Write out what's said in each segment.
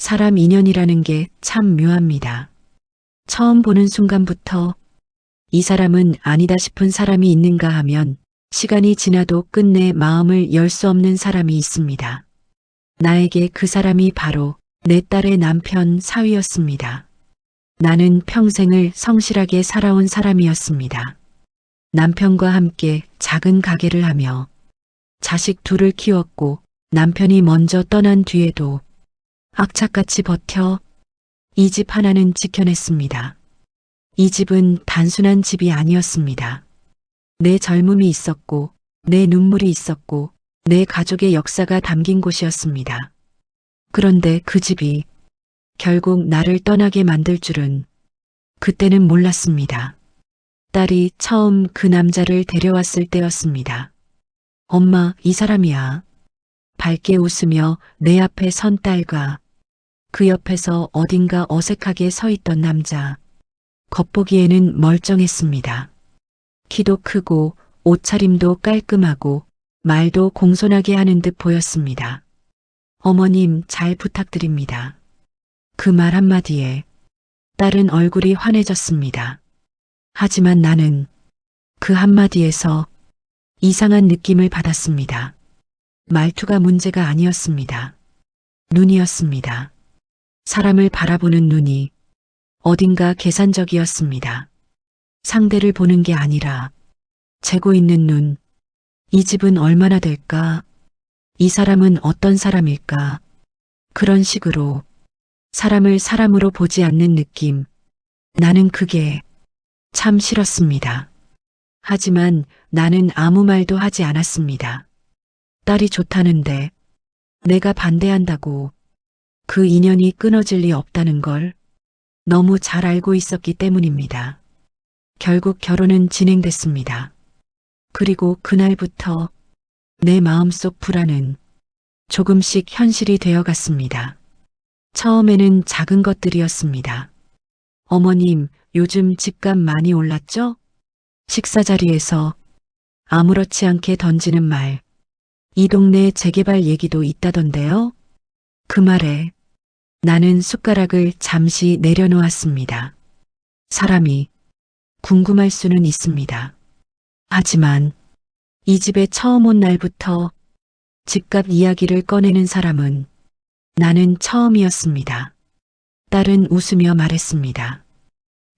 사람 인연이라는 게 참 묘합니다. 처음 보는 순간부터 이 사람은 아니다 싶은 사람이 있는가 하면 시간이 지나도 끝내 마음을 열 수 없는 사람이 있습니다. 나에게 그 사람이 바로 내 딸의 남편 사위였습니다. 나는 평생을 성실하게 살아온 사람이었습니다. 남편과 함께 작은 가게를 하며 자식 둘을 키웠고 남편이 먼저 떠난 뒤에도 악착같이 버텨 이 집 하나는 지켜냈습니다. 이 집은 단순한 집이 아니었습니다. 내 젊음이 있었고 내 눈물이 있었고 내 가족의 역사가 담긴 곳이었습니다. 그런데 그 집이 결국 나를 떠나게 만들 줄은 그때는 몰랐습니다. 딸이 처음 그 남자를 데려왔을 때였습니다. 엄마, 이 사람이야. 밝게 웃으며 내 앞에 선 딸과 그 옆에서 어딘가 어색하게 서 있던 남자. 겉보기에는 멀쩡했습니다. 키도 크고 옷차림도 깔끔하고 말도 공손하게 하는 듯 보였습니다. 어머님, 잘 부탁드립니다. 그 말 한마디에 딸은 얼굴이 환해졌습니다. 하지만 나는 그 한마디에서 이상한 느낌을 받았습니다. 말투가 문제가 아니었습니다. 눈이었습니다. 사람을 바라보는 눈이 어딘가 계산적이었습니다. 상대를 보는 게 아니라 재고 있는 눈. 이 집은 얼마나 될까? 이 사람은 어떤 사람일까? 그런 식으로 사람을 사람으로 보지 않는 느낌. 나는 그게 참 싫었습니다. 하지만 나는 아무 말도 하지 않았습니다. 딸이 좋다는데 내가 반대한다고 그 인연이 끊어질 리 없다는 걸 너무 잘 알고 있었기 때문입니다. 결국 결혼은 진행됐습니다. 그리고 그날부터 내 마음속 불안은 조금씩 현실이 되어갔습니다. 처음에는 작은 것들이었습니다. 어머님, 요즘 집값 많이 올랐죠? 식사 자리에서 아무렇지 않게 던지는 말. 이 동네 재개발 얘기도 있다던데요? 그 말에 나는 숟가락을 잠시 내려놓았습니다. 사람이 궁금할 수는 있습니다. 하지만 이 집에 처음 온 날부터 집값 이야기를 꺼내는 사람은 나는 처음이었습니다. 딸은 웃으며 말했습니다.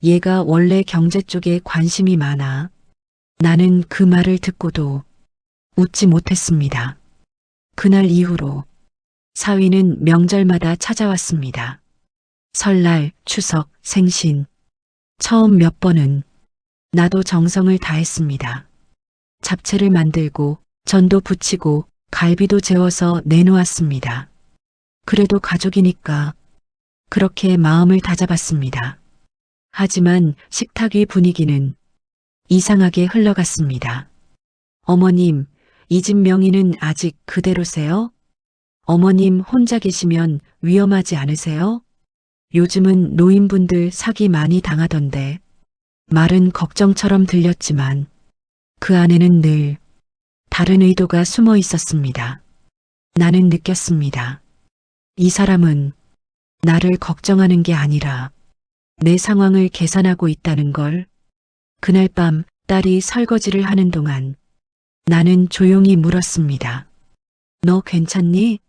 얘가 원래 경제 쪽에 관심이 많아. 나는 그 말을 듣고도 웃지 못했습니다. 그날 이후로 사위는 명절마다 찾아왔습니다. 설날, 추석, 생신. 처음 몇 번은 나도 정성을 다했습니다. 잡채를 만들고 전도 부치고 갈비도 재워서 내놓았습니다. 그래도 가족이니까 그렇게 마음을 다잡았습니다. 하지만 식탁 위 분위기는 이상하게 흘러갔습니다. 어머님, 이 집 명의는 아직 그대로세요? 어머님 혼자 계시면 위험하지 않으세요? 요즘은 노인분들 사기 많이 당하던데. 말은 걱정처럼 들렸지만 그 안에는 늘 다른 의도가 숨어 있었습니다. 나는 느꼈습니다. 이 사람은 나를 걱정하는 게 아니라 내 상황을 계산하고 있다는 걸. 그날 밤 딸이 설거지를 하는 동안 나는 조용히 물었습니다. 너 괜찮니?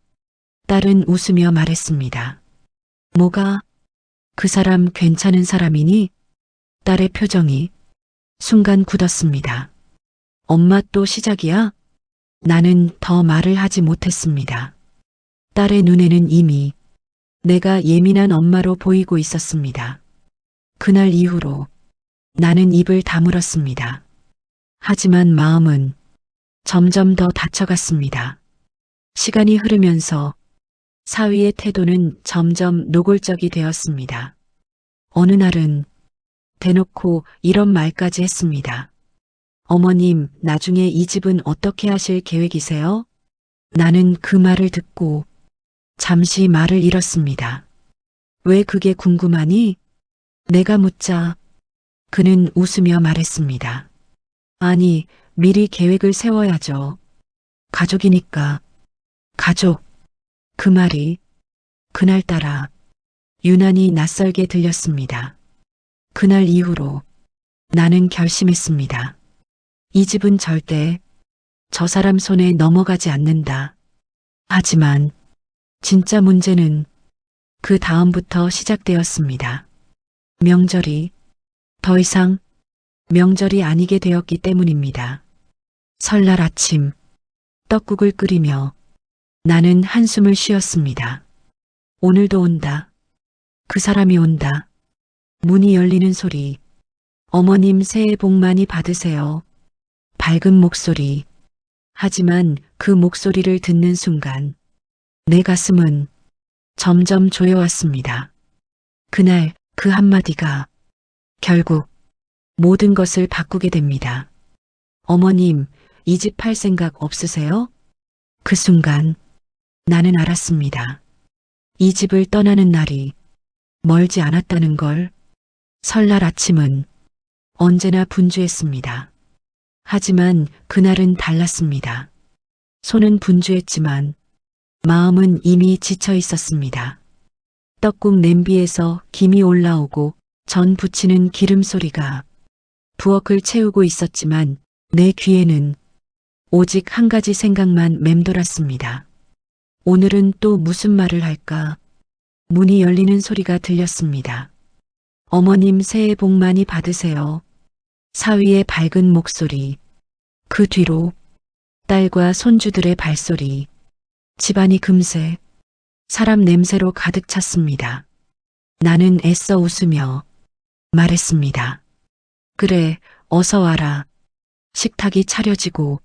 딸은 웃으며 말했습니다. 뭐가? 그 사람 괜찮은 사람이니? 딸의 표정이 순간 굳었습니다. 엄마 또 시작이야? 나는 더 말을 하지 못했습니다. 딸의 눈에는 이미 내가 예민한 엄마로 보이고 있었습니다. 그날 이후로 나는 입을 다물었습니다. 하지만 마음은 점점 더 닫혀갔습니다. 시간이 흐르면서 사위의 태도는 점점 노골적이 되었습니다. 어느 날은 대놓고 이런 말까지 했습니다. 어머님, 나중에 이 집은 어떻게 하실 계획이세요? 나는 그 말을 듣고 잠시 말을 잃었습니다. 왜 그게 궁금하니? 내가 묻자 그는 웃으며 말했습니다. 아니, 미리 계획을 세워야죠. 가족이니까. 가족. 그 말이 그날따라 유난히 낯설게 들렸습니다. 그날 이후로 나는 결심했습니다. 이 집은 절대 저 사람 손에 넘어가지 않는다. 하지만 진짜 문제는 그 다음부터 시작되었습니다. 명절이 더 이상 명절이 아니게 되었기 때문입니다. 설날 아침 떡국을 끓이며 나는 한숨을 쉬었습니다. 오늘도 온다. 그 사람이 온다. 문이 열리는 소리. 어머님 새해 복 많이 받으세요. 밝은 목소리. 하지만 그 목소리를 듣는 순간 내 가슴은 점점 조여왔습니다. 그날 그 한마디가 결국 모든 것을 바꾸게 됩니다. 어머님, 이 집 팔 생각 없으세요? 그 순간 나는 알았습니다. 이 집을 떠나는 날이 멀지 않았다는 걸. 설날 아침은 언제나 분주했습니다. 하지만 그날은 달랐습니다. 손은 분주했지만 마음은 이미 지쳐 있었습니다. 떡국 냄비에서 김이 올라오고 전 부치는 기름 소리가 부엌을 채우고 있었지만 내 귀에는 오직 한 가지 생각만 맴돌았습니다. 오늘은 또 무슨 말을 할까? 문이 열리는 소리가 들렸습니다. 어머님 새해 복 많이 받으세요. 사위의 밝은 목소리. 그 뒤로 딸과 손주들의 발소리. 집안이 금세 사람 냄새로 가득 찼습니다. 나는 애써 웃으며 말했습니다. 그래, 어서 와라. 식탁이 차려지고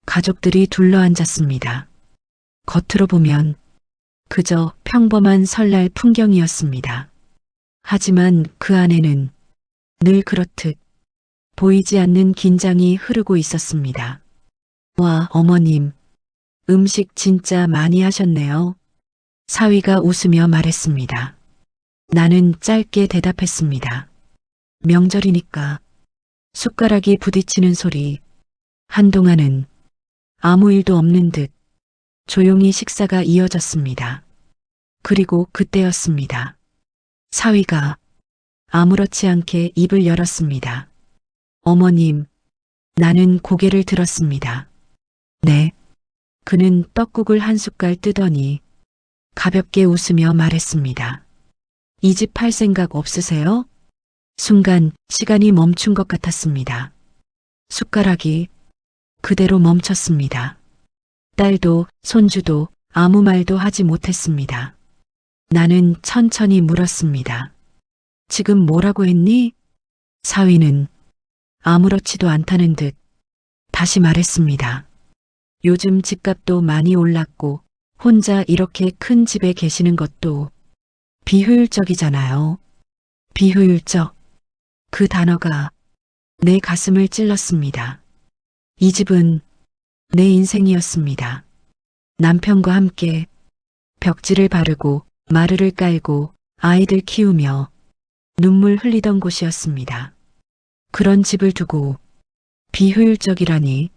가족들이 둘러앉았습니다. 겉으로 보면 그저 평범한 설날 풍경이었습니다. 하지만 그 안에는 늘 그렇듯 보이지 않는 긴장이 흐르고 있었습니다. 와, 어머님, 음식 진짜 많이 하셨네요. 사위가 웃으며 말했습니다. 나는 짧게 대답했습니다. 명절이니까. 숟가락이 부딪히는 소리. 한동안은 아무 일도 없는 듯 조용히 식사가 이어졌습니다. 그리고 그때였습니다. 사위가 아무렇지 않게 입을 열었습니다. 어머님, 나는 고개를 들었습니다. 네. 그는 떡국을 한 숟갈 뜨더니 가볍게 웃으며 말했습니다. 이 집 팔 생각 없으세요? 순간 시간이 멈춘 것 같았습니다. 숟가락이 그대로 멈췄습니다. 딸도 손주도 아무 말도 하지 못했습니다. 나는 천천히 물었습니다. 지금 뭐라고 했니? 사위는 아무렇지도 않다는 듯 다시 말했습니다. 요즘 집값도 많이 올랐고 혼자 이렇게 큰 집에 계시는 것도 비효율적이잖아요. 비효율적. 그 단어가 내 가슴을 찔렀습니다. 이 집은 내 인생이었습니다. 남편과 함께 벽지를 바르고 마루를 깔고 아이들 키우며 눈물 흘리던 곳이었습니다. 그런 집을 두고 비효율적이라니.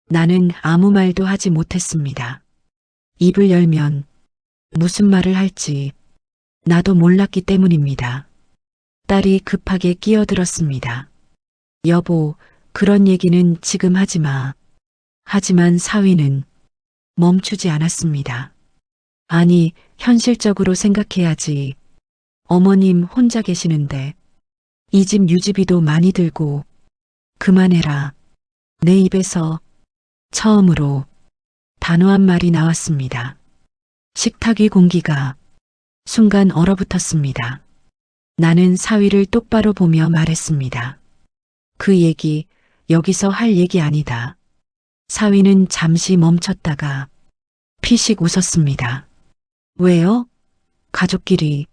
나는 아무 말도 하지 못했습니다. 입을 열면 무슨 말을 할지 나도 몰랐기 때문입니다. 딸이 급하게 끼어들었습니다. 여보, 그런 얘기는 지금 하지 마. 하지만 사위는 멈추지 않았습니다. 아니, 현실적으로 생각해야지. 어머님 혼자 계시는데 이 집 유지비도 많이 들고. 그만해라. 내 입에서 처음으로 단호한 말이 나왔습니다. 식탁 위 공기가 순간 얼어붙었습니다. 나는 사위를 똑바로 보며 말했습니다. 그 얘기 여기서 할 얘기 아니다. 사위는 잠시 멈췄다가 피식 웃었습니다. 왜요? 가족끼리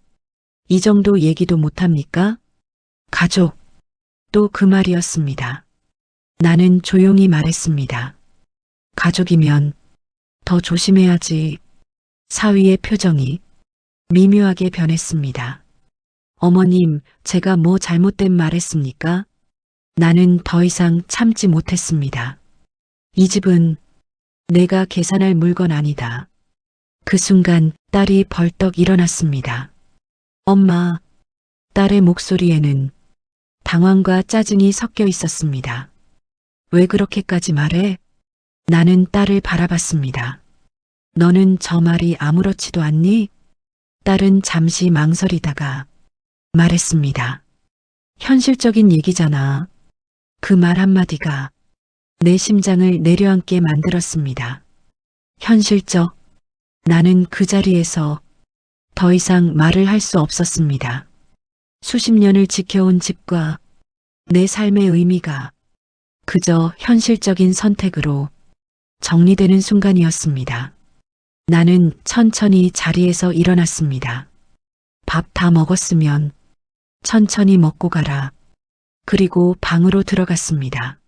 이 정도 얘기도 못합니까? 가족. 또 그 말이었습니다. 나는 조용히 말했습니다. 가족이면 더 조심해야지. 사위의 표정이 미묘하게 변했습니다. 어머님, 제가 뭐 잘못된 말 했습니까? 나는 더 이상 참지 못했습니다. 이 집은 내가 계산할 물건 아니다. 그 순간 딸이 벌떡 일어났습니다. 엄마, 딸의 목소리에는 당황과 짜증이 섞여 있었습니다. 왜 그렇게까지 말해? 나는 딸을 바라봤습니다. 너는 저 말이 아무렇지도 않니? 딸은 잠시 망설이다가 말했습니다. 현실적인 얘기잖아. 그 말 한마디가 내 심장을 내려앉게 만들었습니다. 현실적. 나는 그 자리에서 더 이상 말을 할 수 없었습니다. 수십 년을 지켜온 집과 내 삶의 의미가 그저 현실적인 선택으로 정리되는 순간이었습니다. 나는 천천히 자리에서 일어났습니다. 밥 다 먹었으면 천천히 먹고 가라. 그리고 방으로 들어갔습니다.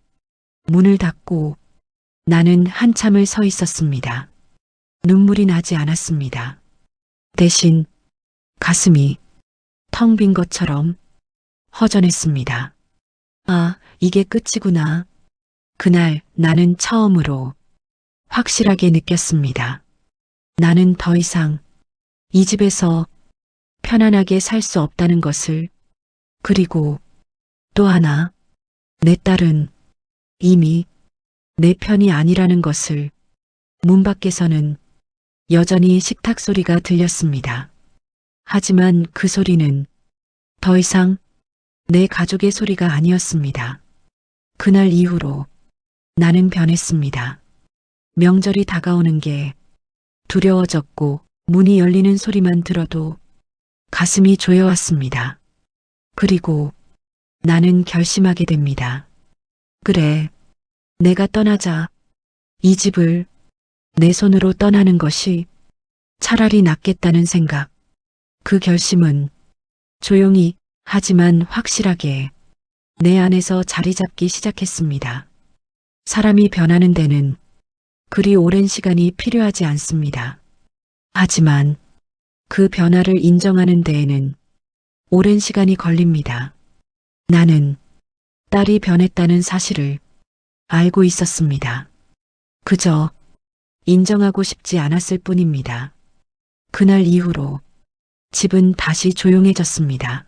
문을 닫고 나는 한참을 서 있었습니다. 눈물이 나지 않았습니다. 대신 가슴이 텅 빈 것처럼 허전했습니다. 아, 이게 끝이구나. 그날 나는 처음으로 확실하게 느꼈습니다. 나는 더 이상 이 집에서 편안하게 살 수 없다는 것을. 그리고 또 하나, 내 딸은 이미 내 편이 아니라는 것을. 문 밖에서는 여전히 식탁 소리가 들렸습니다. 하지만 그 소리는 더 이상 내 가족의 소리가 아니었습니다. 그날 이후로 나는 변했습니다. 명절이 다가오는 게 두려워졌고 문이 열리는 소리만 들어도 가슴이 조여왔습니다. 그리고 나는 결심하게 됩니다. 그래, 내가 떠나자 이 집을 내 손으로 떠나는 것이 차라리 낫겠다는 생각. 그 결심은 조용히 하지만 확실하게 내 안에서 자리 잡기 시작했습니다. 사람이 변하는 데는 그리 오랜 시간이 필요하지 않습니다. 하지만 그 변화를 인정하는 데에는 오랜 시간이 걸립니다. 나는 딸이 변했다는 사실을 알고 있었습니다. 그저 인정하고 싶지 않았을 뿐입니다. 그날 이후로 집은 다시 조용해졌습니다.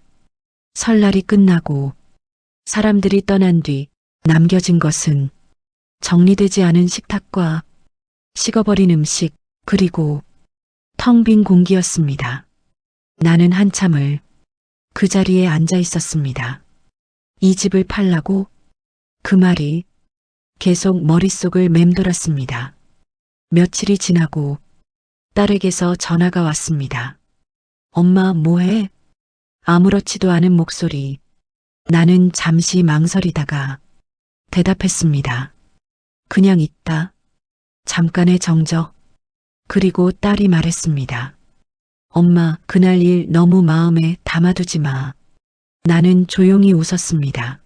설날이 끝나고 사람들이 떠난 뒤 남겨진 것은 정리되지 않은 식탁과 식어버린 음식, 그리고 텅 빈 공기였습니다. 나는 한참을 그 자리에 앉아 있었습니다. 이 집을 팔라고? 그 말이 계속 머릿속을 맴돌았습니다. 며칠이 지나고 딸에게서 전화가 왔습니다. 엄마, 뭐해? 아무렇지도 않은 목소리. 나는 잠시 망설이다가 대답했습니다. 그냥 있다. 잠깐의 정적. 그리고 딸이 말했습니다. 엄마, 그날 일 너무 마음에 담아두지 마. 나는 조용히 웃었습니다.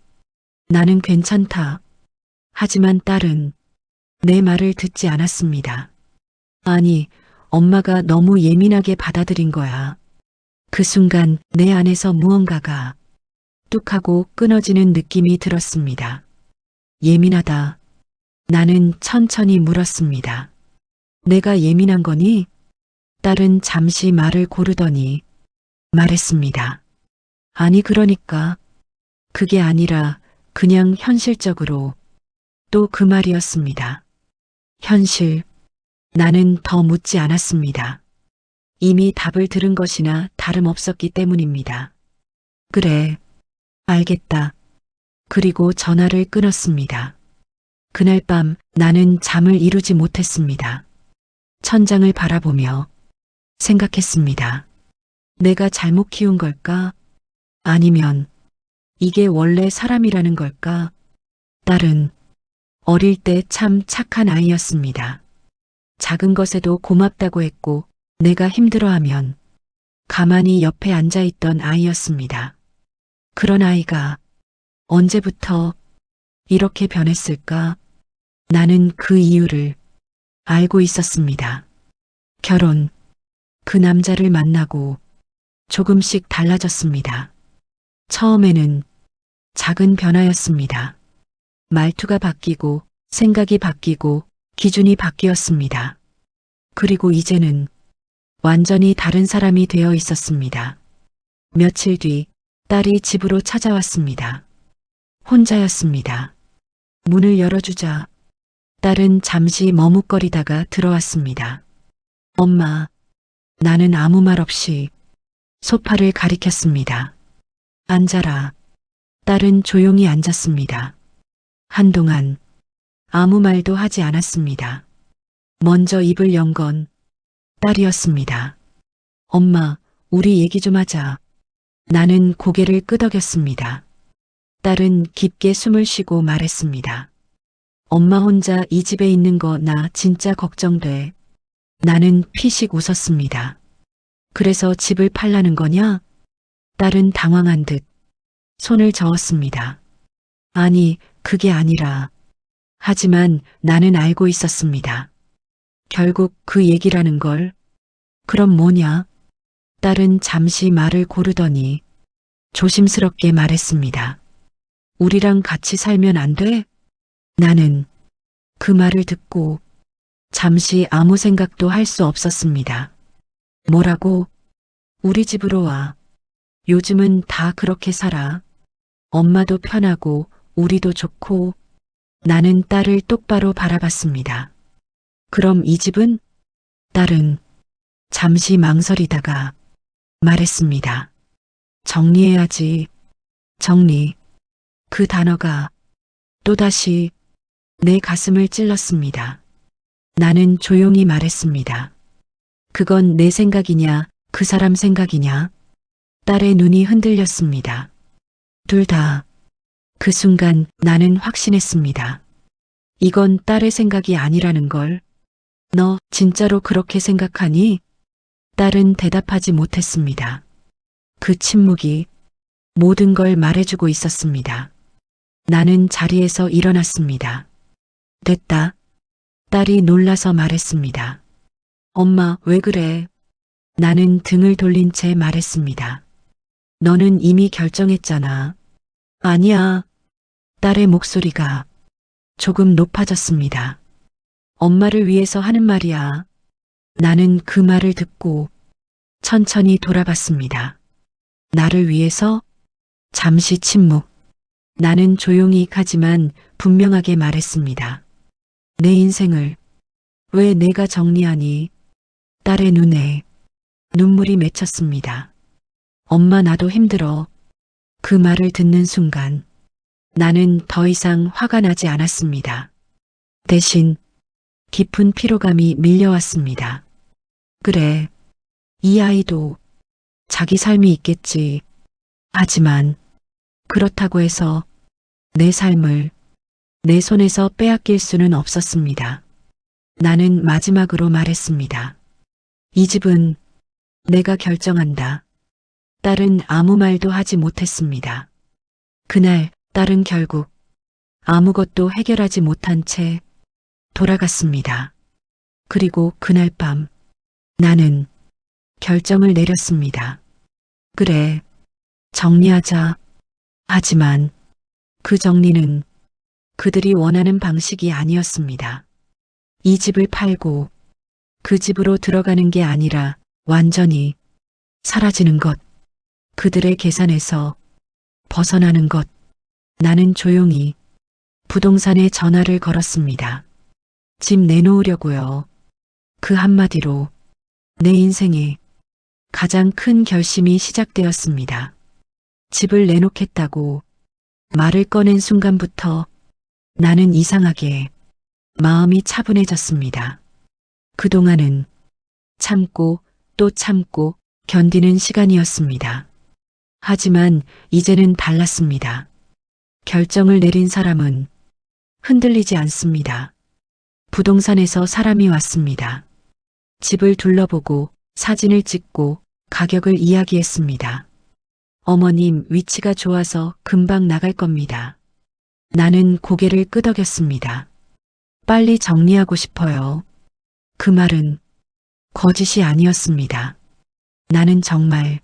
나는 괜찮다. 하지만 딸은 내 말을 듣지 않았습니다. 아니, 엄마가 너무 예민하게 받아들인 거야. 그 순간 내 안에서 무언가가 뚝 하고 끊어지는 느낌이 들었습니다. 예민하다. 나는 천천히 물었습니다. 내가 예민한 거니? 딸은 잠시 말을 고르더니 말했습니다. 아니, 그러니까. 그게 아니라 그냥 현실적으로. 또 그 말이었습니다. 현실. 나는 더 묻지 않았습니다. 이미 답을 들은 것이나 다름없었기 때문입니다. 그래, 알겠다. 그리고 전화를 끊었습니다. 그날 밤 나는 잠을 이루지 못했습니다. 천장을 바라보며 생각했습니다. 내가 잘못 키운 걸까? 아니면 이게 원래 사람이라는 걸까? 딸은 어릴 때 참 착한 아이였습니다. 작은 것에도 고맙다고 했고 내가 힘들어하면 가만히 옆에 앉아있던 아이였습니다. 그런 아이가 언제부터 이렇게 변했을까? 나는 그 이유를 알고 있었습니다. 결혼, 그 남자를 만나고 조금씩 달라졌습니다. 처음에는 작은 변화였습니다. 말투가 바뀌고 생각이 바뀌고 기준이 바뀌었습니다. 그리고 이제는 완전히 다른 사람이 되어 있었습니다. 며칠 뒤 딸이 집으로 찾아왔습니다. 혼자였습니다. 문을 열어주자 딸은 잠시 머뭇거리다가 들어왔습니다. 엄마, 나는 아무 말 없이 소파를 가리켰습니다. 앉아라. 딸은 조용히 앉았습니다. 한동안 아무 말도 하지 않았습니다. 먼저 입을 연 건 딸이었습니다. 엄마, 우리 얘기 좀 하자. 나는 고개를 끄덕였습니다. 딸은 깊게 숨을 쉬고 말했습니다. 엄마 혼자 이 집에 있는 거 나 진짜 걱정돼. 나는 피식 웃었습니다. 그래서 집을 팔라는 거냐? 딸은 당황한 듯 손을 저었습니다. 아니, 그게 아니라. 하지만 나는 알고 있었습니다. 결국 그 얘기라는 걸. 그럼 뭐냐? 딸은 잠시 말을 고르더니 조심스럽게 말했습니다. 우리랑 같이 살면 안 돼? 나는 그 말을 듣고 잠시 아무 생각도 할 수 없었습니다. 뭐라고? 우리 집으로 와. 요즘은 다 그렇게 살아. 엄마도 편하고 우리도 좋고. 나는 딸을 똑바로 바라봤습니다. 그럼 이 집은? 딸은 잠시 망설이다가 말했습니다. 정리해야지. 정리. 그 단어가 또다시 내 가슴을 찔렀습니다. 나는 조용히 말했습니다. 그건 내 생각이냐, 그 사람 생각이냐? 딸의 눈이 흔들렸습니다. 둘 다. 그 순간 나는 확신했습니다. 이건 딸의 생각이 아니라는 걸. 너 진짜로 그렇게 생각하니? 딸은 대답하지 못했습니다. 그 침묵이 모든 걸 말해주고 있었습니다. 나는 자리에서 일어났습니다. 됐다. 딸이 놀라서 말했습니다. 엄마, 왜 그래? 나는 등을 돌린 채 말했습니다. 너는 이미 결정했잖아. 아니야. 딸의 목소리가 조금 높아졌습니다. 엄마를 위해서 하는 말이야. 나는 그 말을 듣고 천천히 돌아봤습니다. 나를 위해서? 잠시 침묵. 나는 조용히 하지만 분명하게 말했습니다. 내 인생을 왜 내가 정리하니? 딸의 눈에 눈물이 맺혔습니다. 엄마, 나도 힘들어. 그 말을 듣는 순간 나는 더 이상 화가 나지 않았습니다. 대신 깊은 피로감이 밀려왔습니다. 그래, 이 아이도 자기 삶이 있겠지. 하지만 그렇다고 해서 내 삶을 내 손에서 빼앗길 수는 없었습니다. 나는 마지막으로 말했습니다. 이 집은 내가 결정한다. 딸은 아무 말도 하지 못했습니다. 그날 딸은 결국 아무것도 해결하지 못한 채 돌아갔습니다. 그리고 그날 밤 나는 결정을 내렸습니다. 그래, 정리하자. 하지만 그 정리는 그들이 원하는 방식이 아니었습니다. 이 집을 팔고 그 집으로 들어가는 게 아니라 완전히 사라지는 것, 그들의 계산에서 벗어나는 것. 나는 조용히 부동산에 전화를 걸었습니다. 집 내놓으려고요. 그 한마디로 내 인생에 가장 큰 결심이 시작되었습니다. 집을 내놓겠다고 말을 꺼낸 순간부터 나는 이상하게 마음이 차분해졌습니다. 그동안은 참고 또 참고 견디는 시간이었습니다. 하지만 이제는 달랐습니다. 결정을 내린 사람은 흔들리지 않습니다. 부동산에서 사람이 왔습니다. 집을 둘러보고 사진을 찍고 가격을 이야기했습니다. 어머님, 위치가 좋아서 금방 나갈 겁니다. 나는 고개를 끄덕였습니다. 빨리 정리하고 싶어요. 그 말은 거짓이 아니었습니다. 나는 정말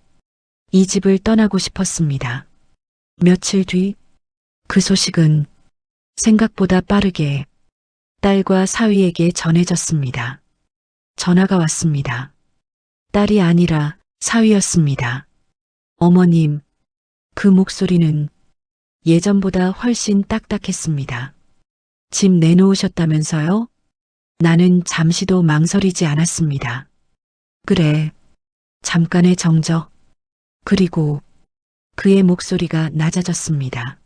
이 집을 떠나고 싶었습니다. 며칠 뒤 그 소식은 생각보다 빠르게 딸과 사위에게 전해졌습니다. 전화가 왔습니다. 딸이 아니라 사위였습니다. 어머님, 그 목소리는 예전보다 훨씬 딱딱했습니다. 집 내놓으셨다면서요? 나는 잠시도 망설이지 않았습니다. 그래, 잠깐의 정적. 그리고 그의 목소리가 낮아졌습니다.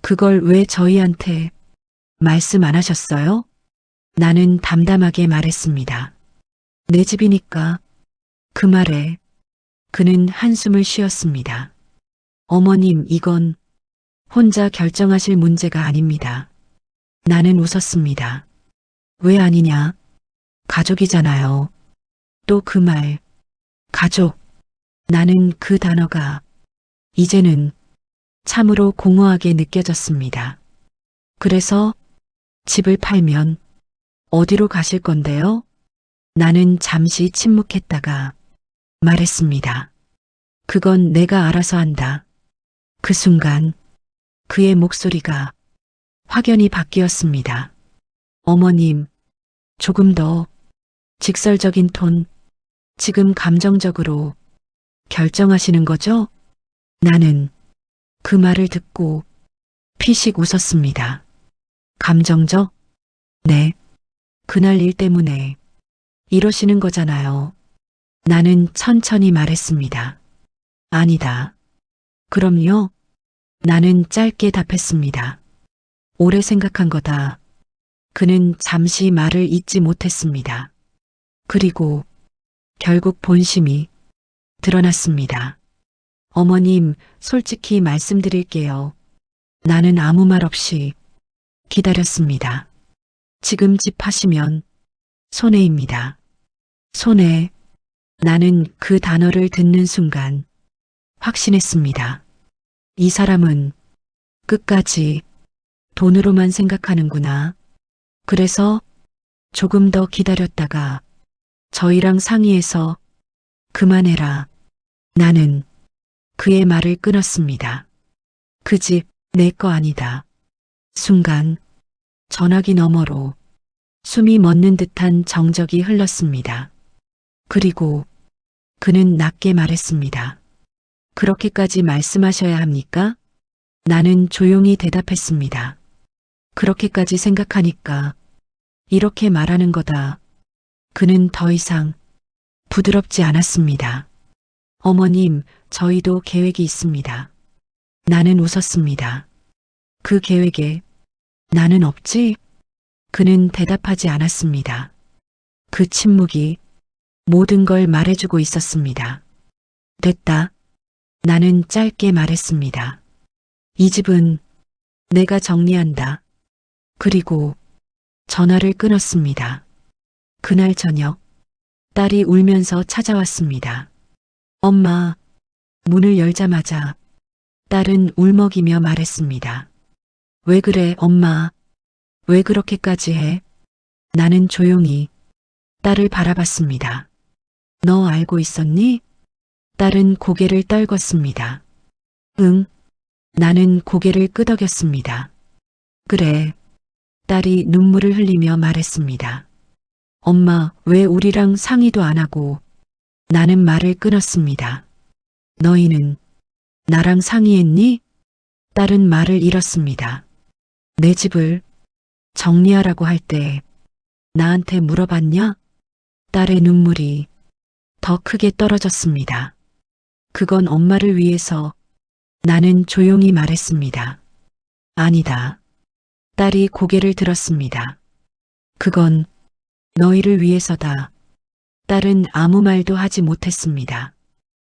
그걸 왜 저희한테 말씀 안 하셨어요? 나는 담담하게 말했습니다. 내 집이니까. 그 말에 그는 한숨을 쉬었습니다. 어머님, 이건 혼자 결정하실 문제가 아닙니다. 나는 웃었습니다. 왜 아니냐? 가족이잖아요. 또 그 말, 가족. 나는 그 단어가 이제는 참으로 공허하게 느껴졌습니다. 그래서 집을 팔면 어디로 가실 건데요? 나는 잠시 침묵했다가 말했습니다. 그건 내가 알아서 한다. 그 순간 그의 목소리가 확연히 바뀌었습니다. 어머님, 조금 더 직설적인 톤, 지금 감정적으로 결정하시는 거죠? 나는 그 말을 듣고 피식 웃었습니다. 감정적? 네. 그날 일 때문에 이러시는 거잖아요. 나는 천천히 말했습니다. 아니다. 그럼요. 나는 짧게 답했습니다. 오래 생각한 거다. 그는 잠시 말을 잇지 못했습니다. 그리고 결국 본심이 드러났습니다. 어머님, 솔직히 말씀드릴게요. 나는 아무 말 없이 기다렸습니다. 지금 집 파시면 손해입니다. 손해. 나는 그 단어를 듣는 순간 확신했습니다. 이 사람은 끝까지 돈으로만 생각하는구나. 그래서 조금 더 기다렸다가 저희랑 상의해서 그만해라. 나는 그의 말을 끊었습니다. 그 집 내 거 아니다. 순간 전화기 너머로 숨이 멎는 듯한 정적이 흘렀습니다. 그리고 그는 낮게 말했습니다. 그렇게까지 말씀하셔야 합니까? 나는 조용히 대답했습니다. 그렇게까지 생각하니까 이렇게 말하는 거다. 그는 더 이상 부드럽지 않았습니다. 어머님, 저희도 계획이 있습니다. 나는 웃었습니다. 그 계획에 나는 없지? 그는 대답하지 않았습니다. 그 침묵이 모든 걸 말해주고 있었습니다. 됐다. 나는 짧게 말했습니다. 이 집은 내가 정리한다. 그리고 전화를 끊었습니다. 그날 저녁 딸이 울면서 찾아왔습니다. 엄마, 문을 열자마자 딸은 울먹이며 말했습니다. 왜 그래, 엄마? 왜 그렇게까지 해? 나는 조용히 딸을 바라봤습니다. 너 알고 있었니? 딸은 고개를 떨궜습니다. 응. 나는 고개를 끄덕였습니다. 그래. 딸이 눈물을 흘리며 말했습니다. 엄마, 왜 우리랑 상의도 안 하고? 나는 말을 끊었습니다. 너희는 나랑 상의했니? 딸은 말을 잃었습니다. 내 집을 정리하라고 할 때 나한테 물어봤냐? 딸의 눈물이 더 크게 떨어졌습니다. 그건 엄마를 위해서. 나는 조용히 말했습니다. 아니다. 딸이 고개를 들었습니다. 그건 너희를 위해서다. 딸은 아무 말도 하지 못했습니다.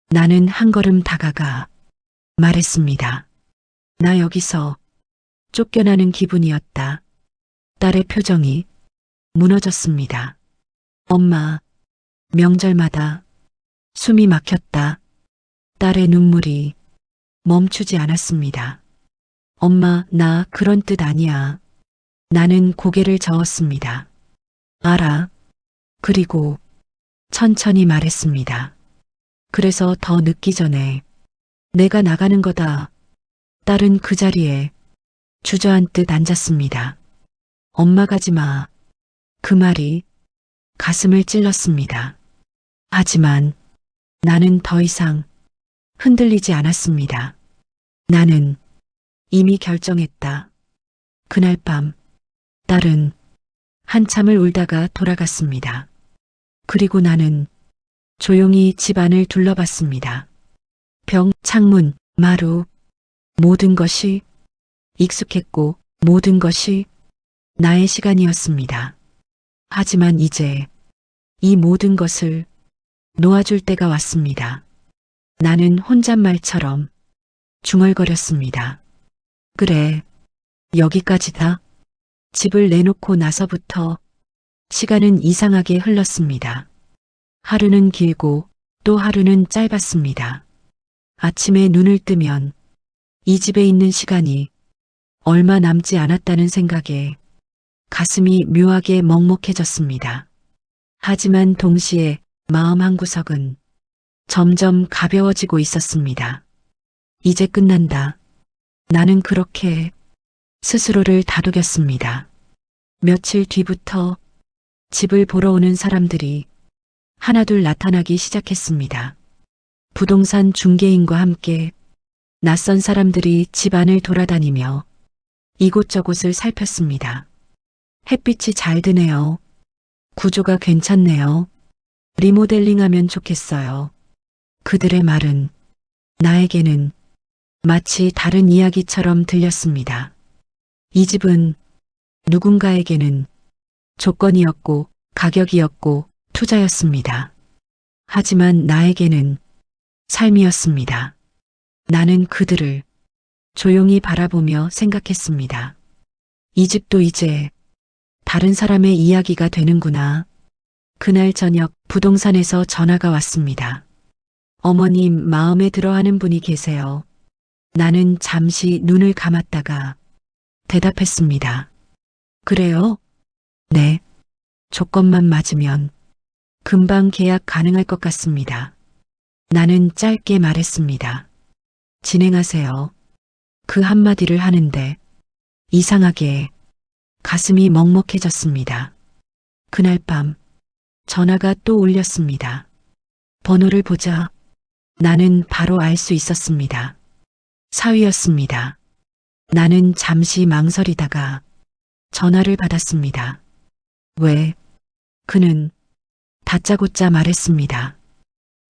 나는 한 걸음 다가가 말했습니다. 나 여기서 쫓겨나는 기분이었다. 딸의 표정이 무너졌습니다. 엄마, 명절마다 숨이 막혔다. 딸의 눈물이 멈추지 않았습니다. 엄마, 나 그런 뜻 아니야. 나는 고개를 저었습니다. 알아. 그리고 천천히 말했습니다. 그래서 더 늦기 전에 내가 나가는 거다. 딸은 그 자리에 주저앉듯 앉았습니다. 엄마 가지 마. 그 말이 가슴을 찔렀습니다. 하지만 나는 더 이상 흔들리지 않았습니다. 나는 이미 결정했다. 그날 밤 딸은 한참을 울다가 돌아갔습니다. 그리고 나는 조용히 집 안을 둘러봤습니다. 벽, 창문, 마루, 모든 것이 익숙했고 모든 것이 나의 시간이었습니다. 하지만 이제 이 모든 것을 놓아줄 때가 왔습니다. 나는 혼잣말처럼 중얼거렸습니다. 그래, 여기까지다. 집을 내놓고 나서부터 시간은 이상하게 흘렀습니다. 하루는 길고 또 하루는 짧았습니다. 아침에 눈을 뜨면 이 집에 있는 시간이 얼마 남지 않았다는 생각에 가슴이 묘하게 먹먹해졌습니다. 하지만 동시에 마음 한구석은 점점 가벼워지고 있었습니다. 이제 끝난다. 나는 그렇게 스스로를 다독였습니다. 며칠 뒤부터 집을 보러 오는 사람들이 하나둘 나타나기 시작했습니다. 부동산 중개인과 함께 낯선 사람들이 집 안을 돌아다니며 이곳저곳을 살폈습니다. 햇빛이 잘 드네요. 구조가 괜찮네요. 리모델링하면 좋겠어요. 그들의 말은 나에게는 마치 다른 이야기처럼 들렸습니다. 이 집은 누군가에게는 조건이었고 가격이었고 투자였습니다. 하지만 나에게는 삶이었습니다. 나는 그들을 조용히 바라보며 생각했습니다. 이 집도 이제 다른 사람의 이야기가 되는구나. 그날 저녁 부동산에서 전화가 왔습니다. 어머님 마음에 들어하는 분이 계세요. 나는 잠시 눈을 감았다가 대답했습니다. 그래요? 네. 조건만 맞으면 금방 계약 가능할 것 같습니다. 나는 짧게 말했습니다. 진행하세요. 그 한마디를 하는데 이상하게 가슴이 먹먹해졌습니다. 그날 밤 전화가 또 울렸습니다. 번호를 보자 나는 바로 알 수 있었습니다. 사위였습니다. 나는 잠시 망설이다가 전화를 받았습니다. 왜? 그는 다짜고짜 말했습니다.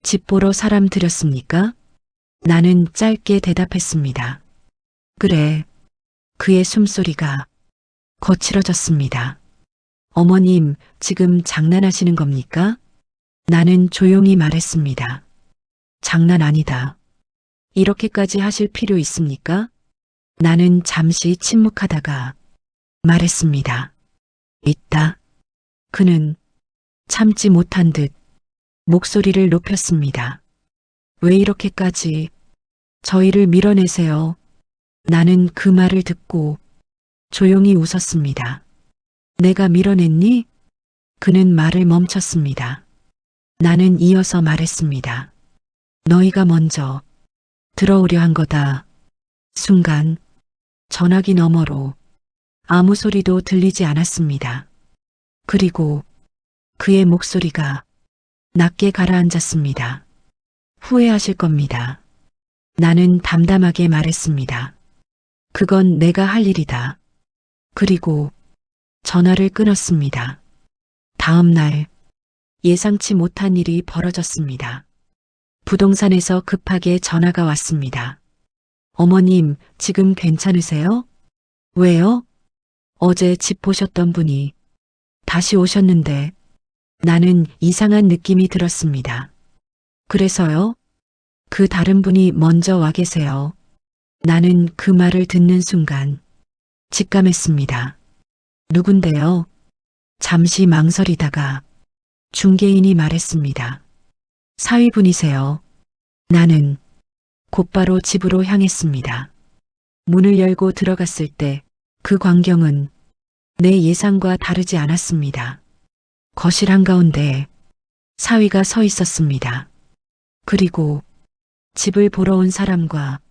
집 보러 사람 들였습니까? 나는 짧게 대답했습니다. 그래. 그의 숨소리가 거칠어졌습니다. 어머님, 지금 장난하시는 겁니까? 나는 조용히 말했습니다. 장난 아니다. 이렇게까지 하실 필요 있습니까? 나는 잠시 침묵하다가 말했습니다. 있다. 그는 참지 못한 듯 목소리를 높였습니다. 왜 이렇게까지 저희를 밀어내세요? 나는 그 말을 듣고 조용히 웃었습니다. 내가 밀어냈니? 그는 말을 멈췄습니다. 나는 이어서 말했습니다. 너희가 먼저 들어오려 한 거다. 순간 전화기 너머로 아무 소리도 들리지 않았습니다. 그리고 그의 목소리가 낮게 가라앉았습니다. 후회하실 겁니다. 나는 담담하게 말했습니다. 그건 내가 할 일이다. 그리고 전화를 끊었습니다. 다음 날 예상치 못한 일이 벌어졌습니다. 부동산에서 급하게 전화가 왔습니다. 어머님, 지금 괜찮으세요? 왜요? 어제 집 보셨던 분이 다시 오셨는데 나는 이상한 느낌이 들었습니다. 그래서요? 그 다른 분이 먼저 와 계세요. 나는 그 말을 듣는 순간 직감했습니다. 누군데요? 잠시 망설이다가 중개인이 말했습니다. 사위분이세요. 나는 곧바로 집으로 향했습니다. 문을 열고 들어갔을 때 그 광경은 내 예상과 다르지 않았습니다. 거실 한가운데 사위가 서 있었습니다. 그리고 집을 보러 온 사람과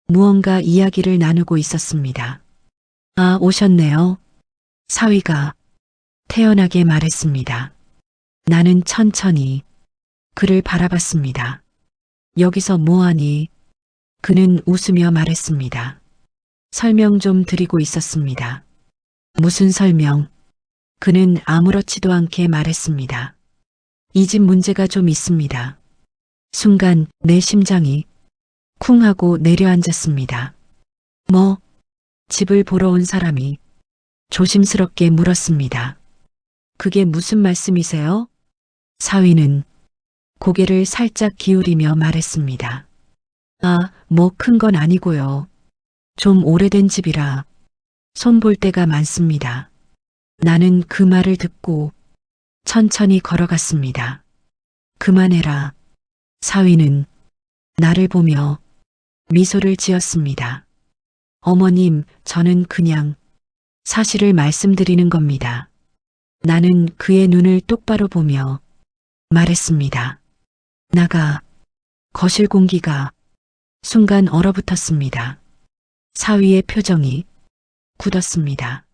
무언가 이야기를 나누고 있었습니다. 아, 오셨네요. 사위가 태연하게 말했습니다. 나는 천천히 그를 바라봤습니다. 여기서 뭐하니? 그는 웃으며 말했습니다. 설명 좀 드리고 있었습니다. 무슨 설명? 그는 아무렇지도 않게 말했습니다. 이 집 문제가 좀 있습니다. 순간 내 심장이 쿵 하고 내려앉았습니다. 뭐? 집을 보러 온 사람이 조심스럽게 물었습니다. 그게 무슨 말씀이세요? 사위는 고개를 살짝 기울이며 말했습니다. 아, 뭐 큰 건 아니고요. 좀 오래된 집이라 손볼 데가 많습니다. 나는 그 말을 듣고 천천히 걸어갔습니다. 그만해라. 사위는 나를 보며 미소를 지었습니다. 어머님, 저는 그냥 사실을 말씀드리는 겁니다. 나는 그의 눈을 똑바로 보며 말했습니다. 나가. 거실 공기가 순간 얼어붙었습니다. 사위의 표정이 굳었습니다.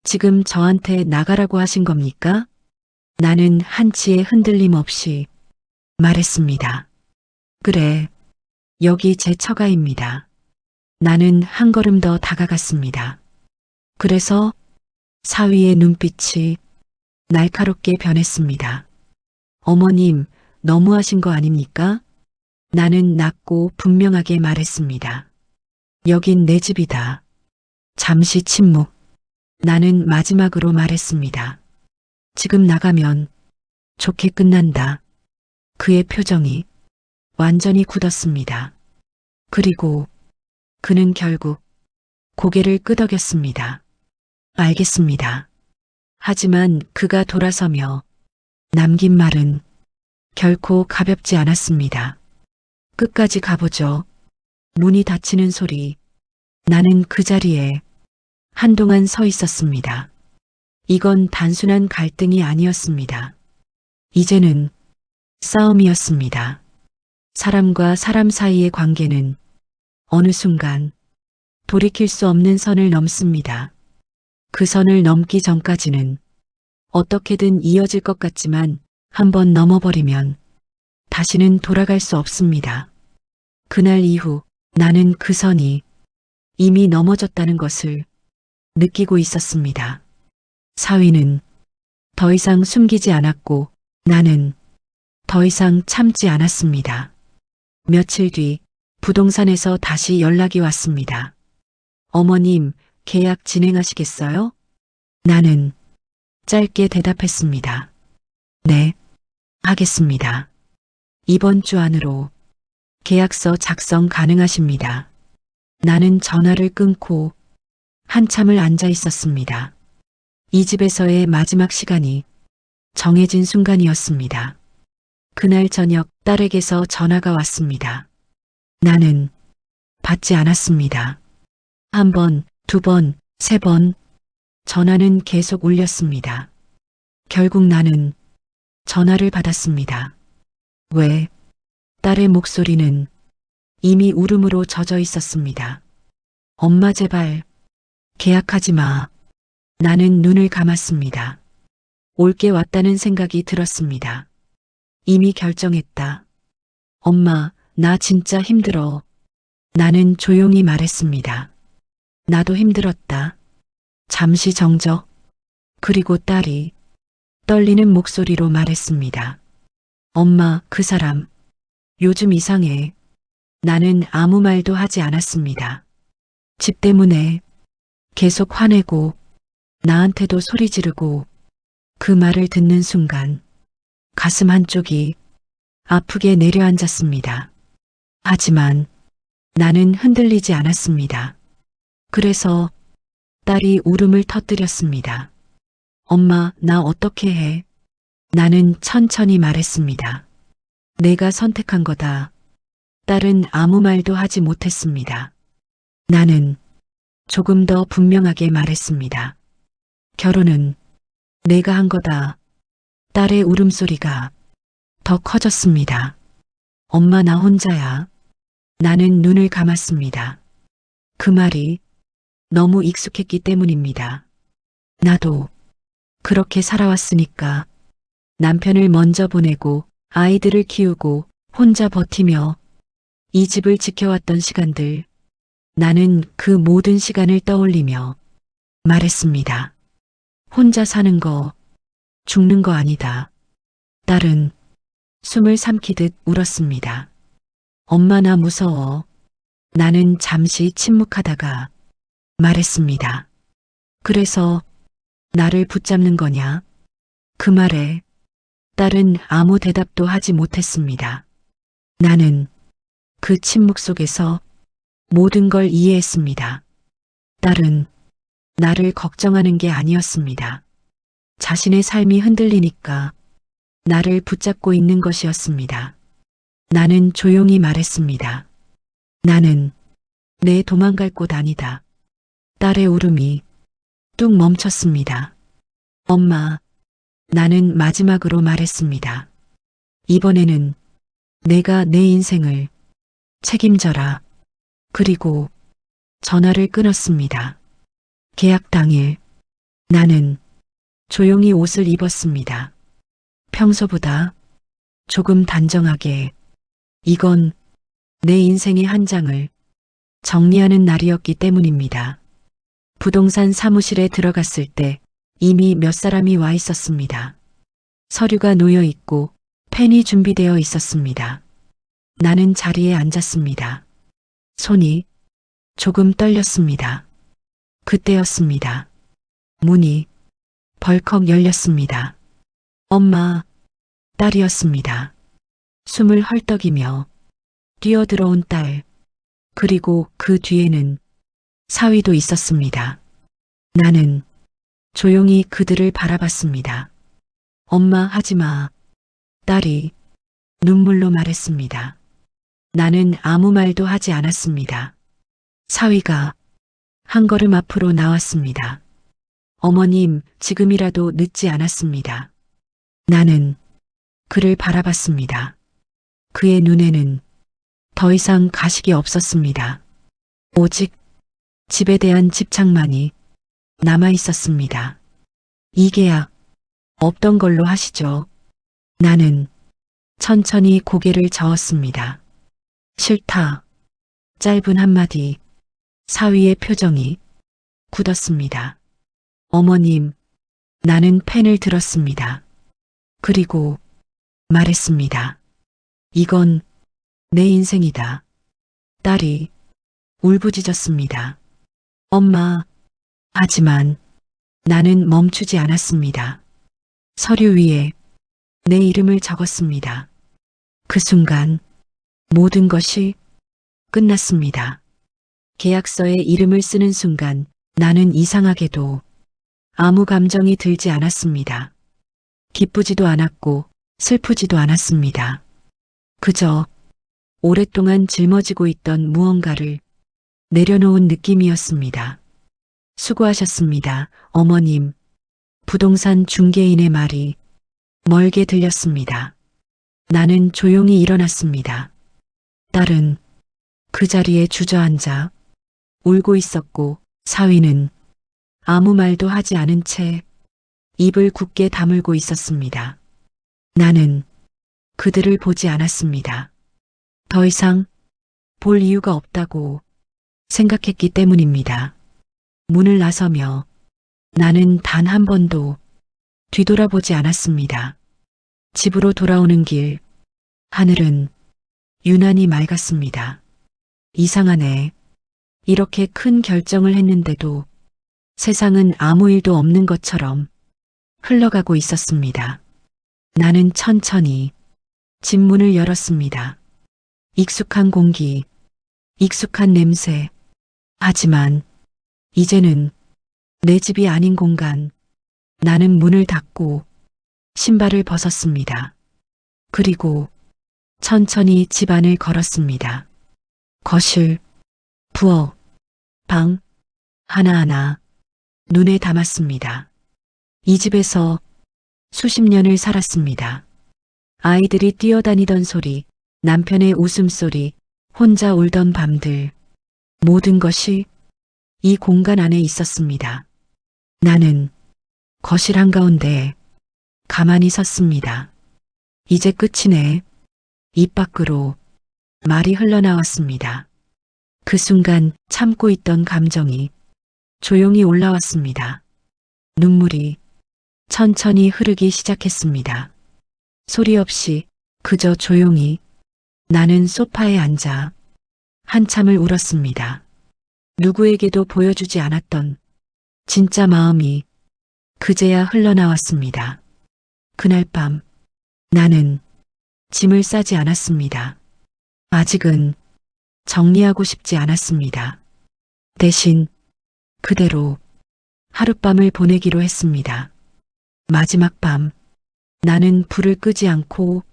지금 저한테 나가라고 하신 겁니까? 나는 한치의 흔들림 없이 말했습니다. 그래, 여기 제 처가입니다. 나는 한 걸음 더 다가갔습니다. 그래서 사위의 눈빛이 날카롭게 변했습니다. 어머님, 너무하신 거 아닙니까? 나는 낮고 분명하게 말했습니다. 여긴 내 집이다. 잠시 침묵. 나는 마지막으로 말했습니다. 지금 나가면 좋게 끝난다. 그의 표정이 완전히 굳었습니다. 그리고 그는 결국 고개를 끄덕였습니다. 알겠습니다. 하지만 그가 돌아서며 남긴 말은 결코 가볍지 않았습니다. 끝까지 가보죠. 문이 닫히는 소리. 나는 그 자리에 한동안 서 있었습니다. 이건 단순한 갈등이 아니었습니다. 이제는 싸움이었습니다. 사람과 사람 사이의 관계는 어느 순간 돌이킬 수 없는 선을 넘습니다. 그 선을 넘기 전까지는 어떻게든 이어질 것 같지만 한번 넘어버리면 다시는 돌아갈 수 없습니다. 그날 이후 나는 그 선이 이미 넘어졌다는 것을 느끼고 있었습니다. 사위는 더 이상 숨기지 않았고 나는 더 이상 참지 않았습니다. 며칠 뒤 부동산에서 다시 연락이 왔습니다. 어머님, 계약 진행하시겠어요? 나는 짧게 대답했습니다. 네, 하겠습니다. 이번 주 안으로 계약서 작성 가능하십니다. 나는 전화를 끊고 한참을 앉아 있었습니다. 이 집에서의 마지막 시간이 정해진 순간이었습니다. 그날 저녁 딸에게서 전화가 왔습니다. 나는 받지 않았습니다. 한 번, 두 번, 세 번 전화는 계속 울렸습니다. 결국 나는 전화를 받았습니다. 왜? 딸의 목소리는 이미 울음으로 젖어 있었습니다. 엄마 제발 계약하지 마. 나는 눈을 감았습니다. 올게 왔다는 생각이 들었습니다. 이미 결정했다. 엄마, 나 진짜 힘들어. 나는 조용히 말했습니다. 나도 힘들었다. 잠시 정적. 그리고 딸이 떨리는 목소리로 말했습니다. 엄마, 그 사람 요즘 이상해. 나는 아무 말도 하지 않았습니다. 집 때문에 계속 화내고 나한테도 소리 지르고 그 말을 듣는 순간 가슴 한쪽이 아프게 내려앉았습니다. 하지만 나는 흔들리지 않았습니다. 그래서 딸이 울음을 터뜨렸습니다. 엄마, 나 어떻게 해? 나는 천천히 말했습니다. 내가 선택한 거다. 딸은 아무 말도 하지 못했습니다. 나는 조금 더 분명하게 말했습니다. 결혼은 내가 한 거다. 딸의 울음소리가 더 커졌습니다. 엄마, 나 혼자야. 나는 눈을 감았습니다. 그 말이 너무 익숙했기 때문입니다. 나도 그렇게 살아왔으니까 남편을 먼저 보내고 아이들을 키우고 혼자 버티며 이 집을 지켜왔던 시간들, 나는 그 모든 시간을 떠올리며 말했습니다. 혼자 사는 거, 죽는 거 아니다. 딸은 숨을 삼키듯 울었습니다. 엄마 나 무서워. 나는 잠시 침묵하다가 말했습니다. 그래서 나를 붙잡는 거냐? 그 말에 딸은 아무 대답도 하지 못했습니다. 나는 그 침묵 속에서 모든 걸 이해했습니다. 딸은 나를 걱정하는 게 아니었습니다. 자신의 삶이 흔들리니까 나를 붙잡고 있는 것이었습니다. 나는 조용히 말했습니다. 나는 내 도망갈 곳 아니다. 딸의 울음이 뚝 멈췄습니다. 엄마, 나는 마지막으로 말했습니다. 이번에는 내가 내 인생을 책임져라. 그리고 전화를 끊었습니다. 계약 당일 나는 조용히 옷을 입었습니다. 평소보다 조금 단정하게 이건 내 인생의 한 장을 정리하는 날이었기 때문입니다. 부동산 사무실에 들어갔을 때 이미 몇 사람이 와 있었습니다. 서류가 놓여 있고 펜이 준비되어 있었습니다. 나는 자리에 앉았습니다. 손이 조금 떨렸습니다. 그때였습니다. 문이 벌컥 열렸습니다. 엄마, 딸이었습니다. 숨을 헐떡이며 뛰어들어온 딸, 그리고 그 뒤에는 사위도 있었습니다. 나는 조용히 그들을 바라봤습니다. 엄마 하지 마. 딸이 눈물로 말했습니다. 나는 아무 말도 하지 않았습니다. 사위가 한 걸음 앞으로 나왔습니다. 어머님, 지금이라도 늦지 않았습니다. 나는 그를 바라봤습니다. 그의 눈에는 더 이상 가식이 없었습니다. 오직 집에 대한 집착만이 남아 있었습니다. 이 계약 없던 걸로 하시죠. 나는 천천히 고개를 저었습니다. 싫다. 짧은 한마디. 사위의 표정이 굳었습니다. 어머님, 나는 펜을 들었습니다. 그리고 말했습니다. 이건 내 인생이다. 딸이 울부짖었습니다. 엄마, 하지만 나는 멈추지 않았습니다. 서류 위에 내 이름을 적었습니다. 그 순간 모든 것이 끝났습니다. 계약서에 이름을 쓰는 순간 나는 이상하게도 아무 감정이 들지 않았습니다. 기쁘지도 않았고 슬프지도 않았습니다. 그저 오랫동안 짊어지고 있던 무언가를 내려놓은 느낌이었습니다. 수고하셨습니다, 어머님. 부동산 중개인의 말이 멀게 들렸습니다. 나는 조용히 일어났습니다. 딸은 그 자리에 주저앉아 울고 있었고 사위는 아무 말도 하지 않은 채 입을 굳게 다물고 있었습니다. 나는 그들을 보지 않았습니다. 더 이상 볼 이유가 없다고 생각했기 때문입니다. 문을 나서며 나는 단 한 번도 뒤돌아보지 않았습니다. 집으로 돌아오는 길, 하늘은 유난히 맑았습니다. 이상하네. 이렇게 큰 결정을 했는데도 세상은 아무 일도 없는 것처럼 흘러가고 있었습니다. 나는 천천히 집 문을 열었습니다. 익숙한 공기, 익숙한 냄새. 하지만 이제는 내 집이 아닌 공간. 나는 문을 닫고 신발을 벗었습니다. 그리고 천천히 집 안을 걸었습니다. 거실, 부엌, 방, 하나하나 눈에 담았습니다. 이 집에서 수십 년을 살았습니다. 아이들이 뛰어다니던 소리, 남편의 웃음소리, 혼자 울던 밤들, 모든 것이 이 공간 안에 있었습니다. 나는 거실 한가운데 가만히 섰습니다. 이제 끝이네. 입 밖으로 말이 흘러나왔습니다. 그 순간 참고 있던 감정이 조용히 올라왔습니다. 눈물이 천천히 흐르기 시작했습니다. 소리 없이 그저 조용히 나는 소파에 앉아 한참을 울었습니다. 누구에게도 보여주지 않았던 진짜 마음이 그제야 흘러나왔습니다. 그날 밤 나는 짐을 싸지 않았습니다. 아직은 정리하고 싶지 않았습니다. 대신 그대로 하룻밤을 보내기로 했습니다. 마지막 밤 나는 불을 끄지 않고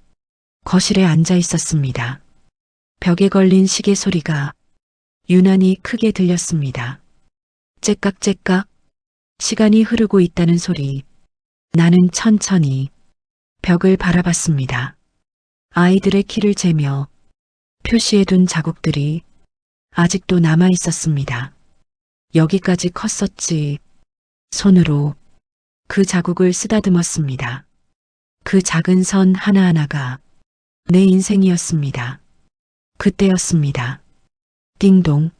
거실에 앉아 있었습니다. 벽에 걸린 시계 소리가 유난히 크게 들렸습니다. 째깍째깍 시간이 흐르고 있다는 소리. 나는 천천히 벽을 바라봤습니다. 아이들의 키를 재며 표시해둔 자국들이 아직도 남아 있었습니다. 여기까지 컸었지. 손으로 그 자국을 쓰다듬었습니다. 그 작은 선 하나하나가 내 인생이었습니다. 그때였습니다. 띵동.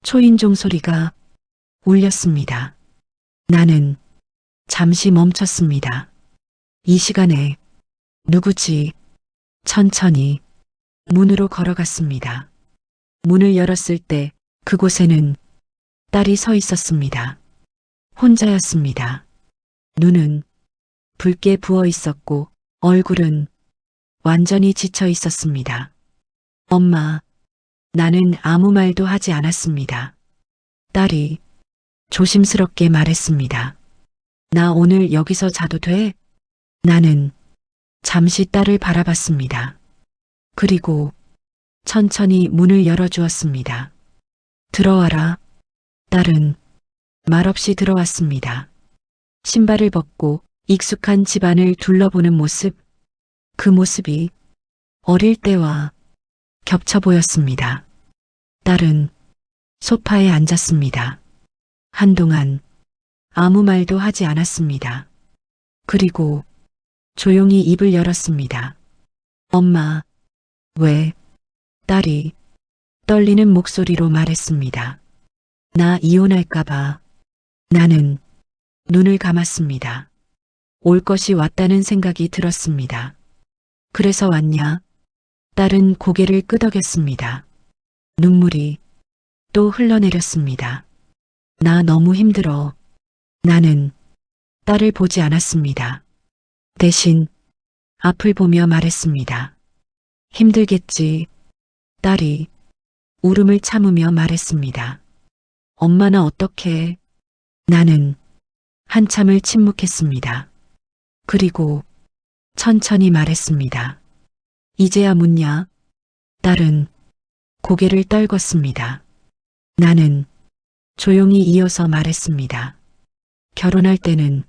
초인종 소리가 울렸습니다. 나는 잠시 멈췄습니다. 이 시간에 누구지? 천천히 문으로 걸어갔습니다. 문을 열었을 때 그곳에는 딸이 서 있었습니다. 혼자였습니다. 눈은 붉게 부어 있었고 얼굴은 완전히 지쳐 있었습니다. 엄마, 나는 아무 말도 하지 않았습니다. 딸이 조심스럽게 말했습니다. 나 오늘 여기서 자도 돼? 나는 잠시 딸을 바라봤습니다. 그리고 천천히 문을 열어주었습니다. 들어와라. 딸은 말없이 들어왔습니다. 신발을 벗고 익숙한 집안을 둘러보는 모습, 그 모습이 어릴 때와 겹쳐 보였습니다. 딸은 소파에 앉았습니다. 한동안 아무 말도 하지 않았습니다. 그리고 조용히 입을 열었습니다. 엄마, 왜? 딸이 떨리는 목소리로 말했습니다. 나 이혼할까봐. 나는 눈을 감았습니다. 올 것이 왔다는 생각이 들었습니다. 그래서 왔냐? 딸은 고개를 끄덕였습니다. 눈물이 또 흘러내렸습니다. 나 너무 힘들어. 나는 딸을 보지 않았습니다. 대신 앞을 보며 말했습니다. 힘들겠지. 딸이 울음을 참으며 말했습니다. 엄마나 어떡해. 나는 한참을 침묵했습니다. 그리고 천천히 말했습니다. 이제야 묻냐? 딸은 고개를 떨궜습니다. 나는 조용히 이어서 말했습니다. 결혼할 때는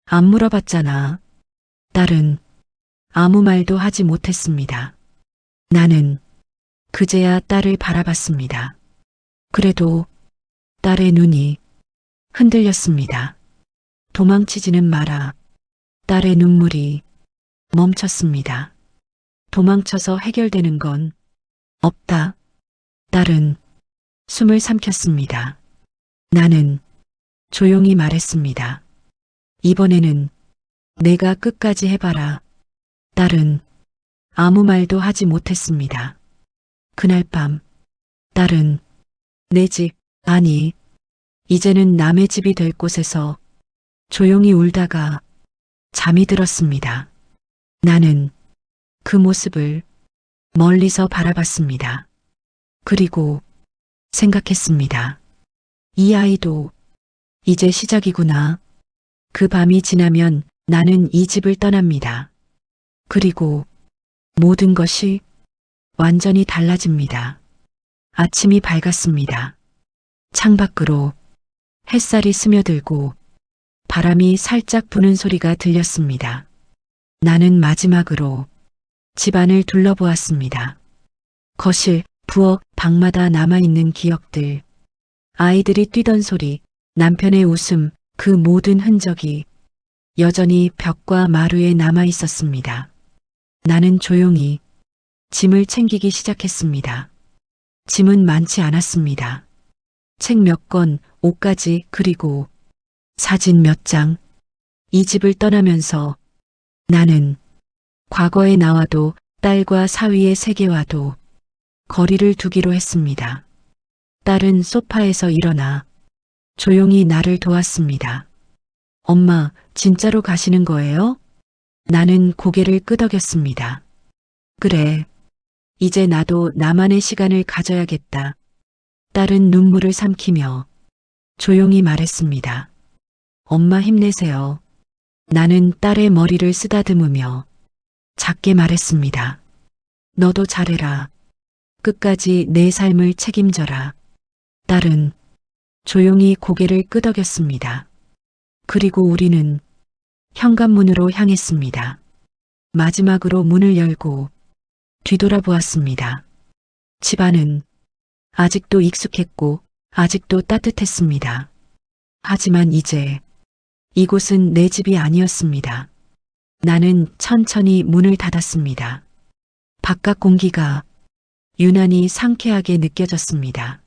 안 물어봤잖아. 딸은 아무 말도 하지 못했습니다. 나는 그제야 딸을 바라봤습니다. 그래도 딸의 눈이 흔들렸습니다. 도망치지는 마라. 딸의 눈물이 멈췄습니다. 도망쳐서 해결되는 건 없다. 딸은 숨을 삼켰습니다. 나는 조용히 말했습니다. 이번에는 내가 끝까지 해봐라. 딸은 아무 말도 하지 못했습니다. 그날 밤 딸은 내 집, 아니, 이제는 남의 집이 될 곳에서 조용히 울다가 잠이 들었습니다. 나는 그 모습을 멀리서 바라봤습니다. 그리고 생각했습니다. 이 아이도 이제 시작이구나. 그 밤이 지나면 나는 이 집을 떠납니다. 그리고 모든 것이 완전히 달라집니다. 아침이 밝았습니다. 창밖으로 햇살이 스며들고 바람이 살짝 부는 소리가 들렸습니다. 나는 마지막으로 집안을 둘러보았습니다. 거실, 부엌, 방마다 남아있는 기억들, 아이들이 뛰던 소리, 남편의 웃음, 그 모든 흔적이 여전히 벽과 마루에 남아 있었습니다. 나는 조용히 짐을 챙기기 시작했습니다. 짐은 많지 않았습니다. 책 몇 권, 옷가지, 그리고 사진 몇 장. 이 집을 떠나면서 나는 과거의 나와도 딸과 사위의 세계와도 거리를 두기로 했습니다. 딸은 소파에서 일어나 조용히 나를 도왔습니다. 엄마, 진짜로 가시는 거예요? 나는 고개를 끄덕였습니다. 그래. 이제 나도 나만의 시간을 가져야겠다. 딸은 눈물을 삼키며 조용히 말했습니다. 엄마 힘내세요. 나는 딸의 머리를 쓰다듬으며 작게 말했습니다. 너도 잘해라. 끝까지 내 삶을 책임져라. 딸은 조용히 고개를 끄덕였습니다. 그리고 우리는 현관문으로 향했습니다. 마지막으로 문을 열고 뒤돌아보았습니다. 집안은 아직도 익숙했고 아직도 따뜻했습니다. 하지만 이제 이곳은 내 집이 아니었습니다. 나는 천천히 문을 닫았습니다. 바깥 공기가 유난히 상쾌하게 느껴졌습니다.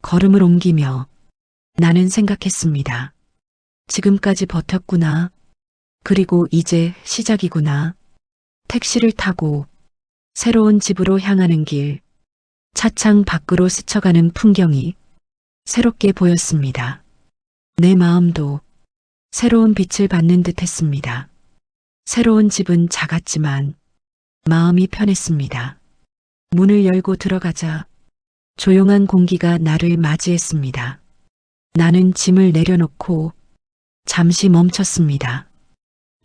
걸음을 옮기며 나는 생각했습니다. 지금까지 버텼구나. 그리고 이제 시작이구나. 택시를 타고 새로운 집으로 향하는 길, 차창 밖으로 스쳐가는 풍경이 새롭게 보였습니다. 내 마음도 새로운 빛을 받는 듯 했습니다. 새로운 집은 작았지만 마음이 편했습니다. 문을 열고 들어가자 조용한 공기가 나를 맞이했습니다. 나는 짐을 내려놓고 잠시 멈췄습니다.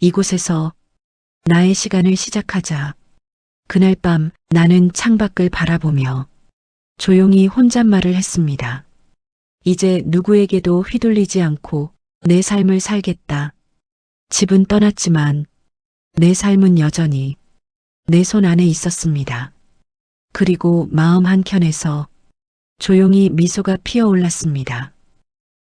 이곳에서 나의 시간을 시작하자. 그날 밤 나는 창밖을 바라보며 조용히 혼잣말을 했습니다. 이제 누구에게도 휘둘리지 않고 내 삶을 살겠다. 집은 떠났지만 내 삶은 여전히 내 손 안에 있었습니다. 그리고 마음 한켠에서 조용히 미소가 피어올랐습니다.